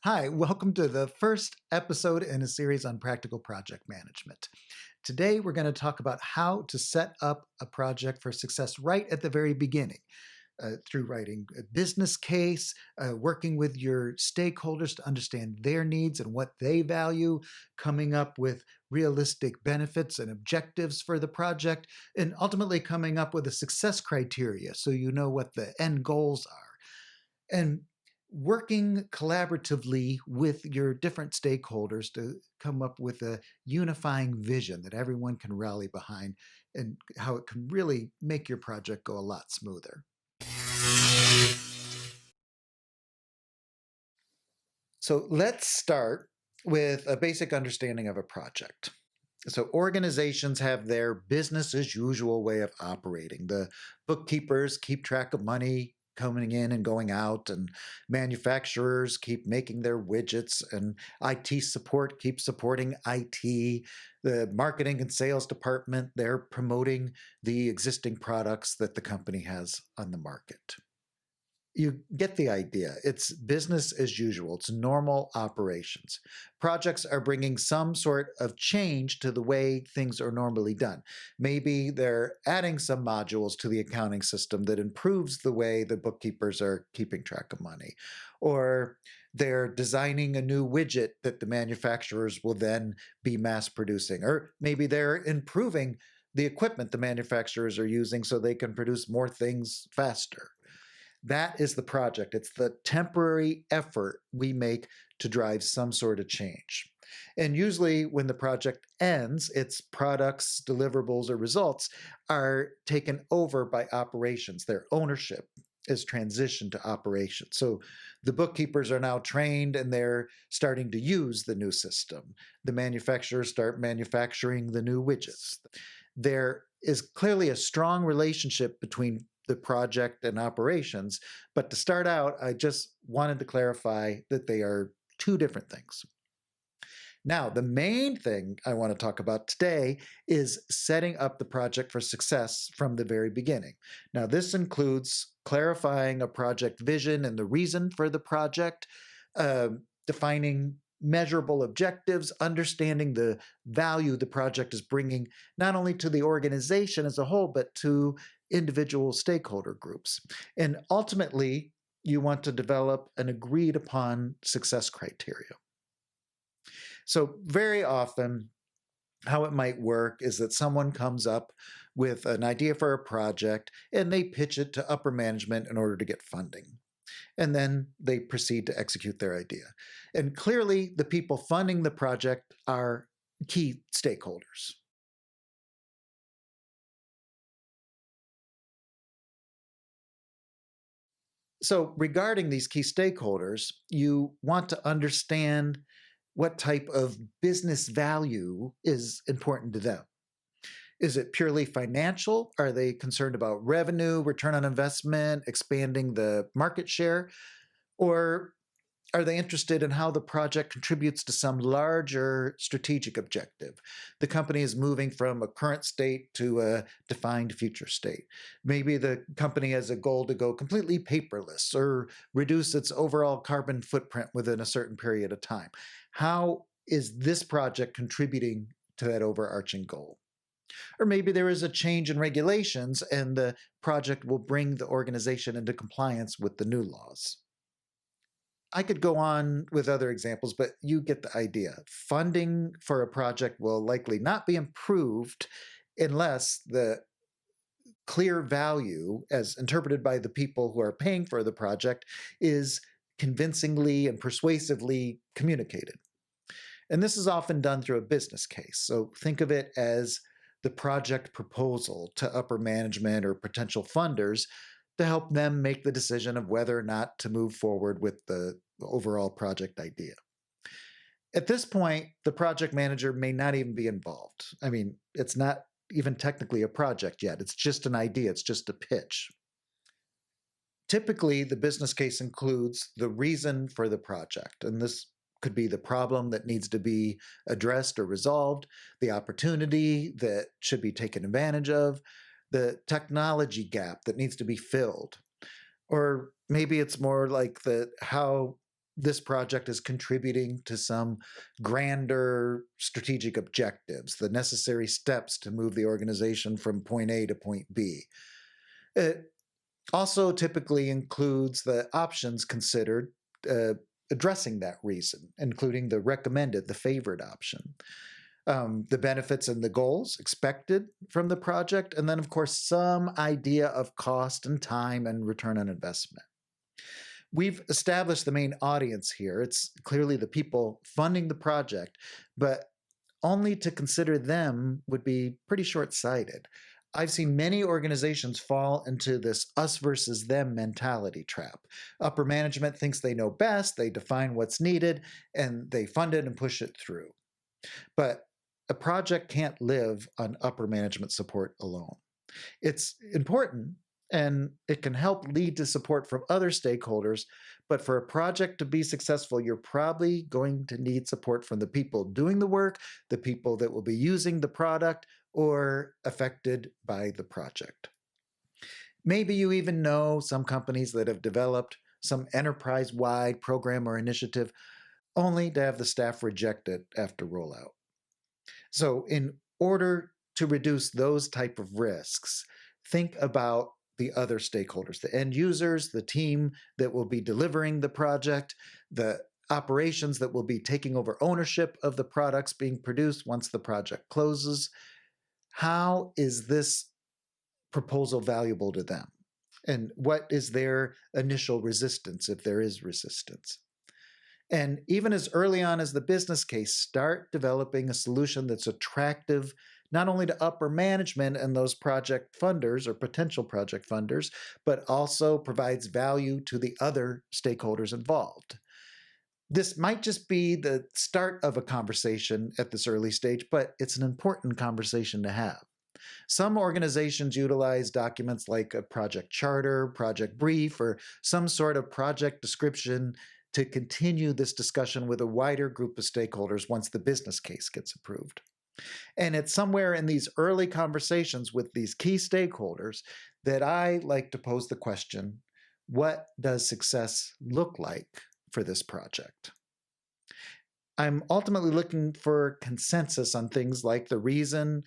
Hi, welcome to the first episode in a series on practical project management. Today, we're going to talk about how to set up a project for success right at the very beginning through writing a business case, working with your stakeholders to understand their needs and what they value, coming up with realistic benefits and objectives for the project, and ultimately coming up with a success criteria so you know what the end goals are. And working collaboratively with your different stakeholders to come up with a unifying vision that everyone can rally behind and how it can really make your project go a lot smoother. So let's start with a basic understanding of a project. So organizations have their business as usual way of operating. The bookkeepers keep track of money coming in and going out, and manufacturers keep making their widgets, and IT support keeps supporting IT. The marketing and sales department, they're promoting the existing products that the company has on the market. You get the idea. It's business as usual. It's normal operations. Projects are bringing some sort of change to the way things are normally done. Maybe they're adding some modules to the accounting system that improves the way the bookkeepers are keeping track of money. Or they're designing a new widget that the manufacturers will then be mass producing. Or maybe they're improving the equipment the manufacturers are using so they can produce more things faster. That is the project. It's the temporary effort we make to drive some sort of change. And usually, when the project ends, its products, deliverables, or results are taken over by operations. Their ownership is transitioned to operations. So the bookkeepers are now trained and they're starting to use the new system. The manufacturers start manufacturing the new widgets. There is clearly a strong relationship between the project and operations. But to start out, I just wanted to clarify that they are two different things. Now, the main thing I want to talk about today is setting up the project for success from the very beginning. Now, this includes clarifying a project vision and the reason for the project, defining measurable objectives, understanding the value the project is bringing not only to the organization as a whole, but to individual stakeholder groups. And ultimately, you want to develop an agreed upon success criteria. So, very often, how it might work is that someone comes up with an idea for a project and they pitch it to upper management in order to get funding. And then they proceed to execute their idea. And clearly, the people funding the project are key stakeholders. So, regarding these key stakeholders, you want to understand what type of business value is important to them. Is it purely financial? Are they concerned about revenue, return on investment, expanding the market share? Or are they interested in how the project contributes to some larger strategic objective? The company is moving from a current state to a defined future state. Maybe the company has a goal to go completely paperless or reduce its overall carbon footprint within a certain period of time. How is this project contributing to that overarching goal? Or maybe there is a change in regulations and the project will bring the organization into compliance with the new laws. I could go on with other examples, but you get the idea. Funding for a project will likely not be improved unless the clear value, as interpreted by the people who are paying for the project, is convincingly and persuasively communicated. And this is often done through a business case. So think of it as the project proposal to upper management or potential funders to help them make the decision of whether or not to move forward with the overall project idea. At this point, the project manager may not even be involved. I mean, it's not even technically a project yet. It's just an idea, it's just a pitch. Typically, the business case includes the reason for the project, and this could be the problem that needs to be addressed or resolved, the opportunity that should be taken advantage of, the technology gap that needs to be filled. Or maybe it's more like the how this project is contributing to some grander strategic objectives, the necessary steps to move the organization from point A to point B. It also typically includes the options considered addressing that reason, including the recommended, the favored option, the benefits and the goals expected from the project, and then, of course, some idea of cost and time and return on investment. We've established the main audience here. It's clearly the people funding the project, but only to consider them would be pretty short sighted. I've seen many organizations fall into this us versus them mentality trap. Upper management thinks they know best, they define what's needed, and they fund it and push it through. But a project can't live on upper management support alone. It's important and it can help lead to support from other stakeholders. But for a project to be successful, you're probably going to need support from the people doing the work, the people that will be using the product or affected by the project. Maybe you even know some companies that have developed some enterprise-wide program or initiative only to have the staff reject it after rollout. So in order to reduce those type of risks, think about the other stakeholders, the end users, the team that will be delivering the project, the operations that will be taking over ownership of the products being produced once the project closes. How is this proposal valuable to them? And what is their initial resistance, if there is resistance? And even as early on as the business case, start developing a solution that's attractive not only to upper management and those project funders or potential project funders, but also provides value to the other stakeholders involved. This might just be the start of a conversation at this early stage, but it's an important conversation to have. Some organizations utilize documents like a project charter, project brief, or some sort of project description to continue this discussion with a wider group of stakeholders once the business case gets approved. And it's somewhere in these early conversations with these key stakeholders that I like to pose the question, what does success look like for this project? I'm ultimately looking for consensus on things like the reason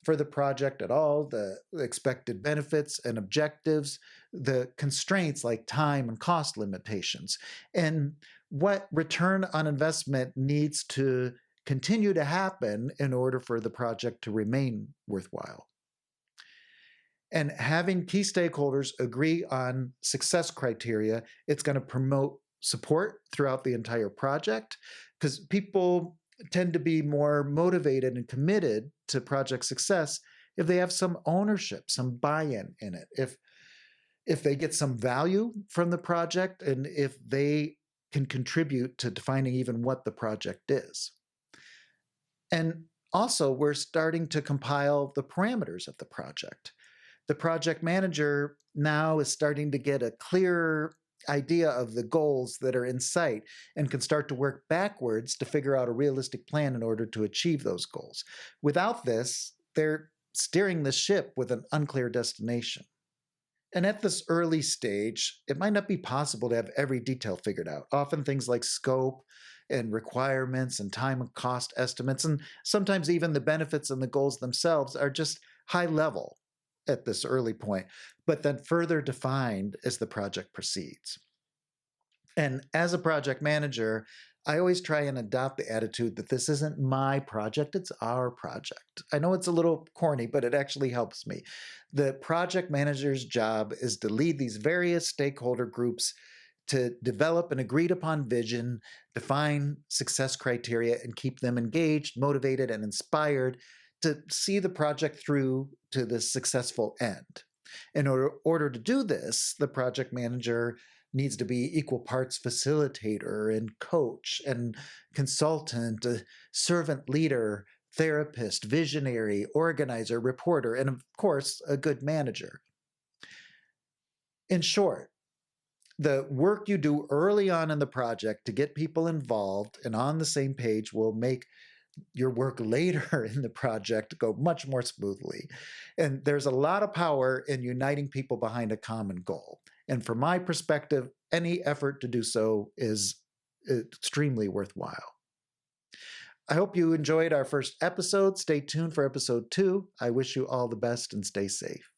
for the project at all, the expected benefits and objectives, the constraints like time and cost limitations, and what return on investment needs to continue to happen in order for the project to remain worthwhile. And having key stakeholders agree on success criteria, it's going to promote support throughout the entire project because people tend to be more motivated and committed to project success if they have some ownership, some buy-in in it. If they get some value from the project and if they can contribute to defining even what the project is. And also, we're starting to compile the parameters of the project. The project manager now is starting to get a clearer idea of the goals that are in sight and can start to work backwards to figure out a realistic plan in order to achieve those goals. Without this, they're steering the ship with an unclear destination. And at this early stage, it might not be possible to have every detail figured out. Often things like scope and requirements and time and cost estimates, and sometimes even the benefits and the goals themselves are just high level at this early point, but then further defined as the project proceeds. And as a project manager, I always try and adopt the attitude that this isn't my project, it's our project. I know it's a little corny, but it actually helps me. The project manager's job is to lead these various stakeholder groups to develop an agreed upon vision, define success criteria, and keep them engaged, motivated, and inspired to see the project through to the successful end. In order to do this, the project manager needs to be equal parts facilitator and coach and consultant, a servant leader, therapist, visionary, organizer, reporter, and of course, a good manager. In short, the work you do early on in the project to get people involved and on the same page will make your work later in the project go much more smoothly. And there's a lot of power in uniting people behind a common goal. And from my perspective, any effort to do so is extremely worthwhile. I hope you enjoyed our first episode. Stay tuned for episode 2. I wish you all the best and stay safe.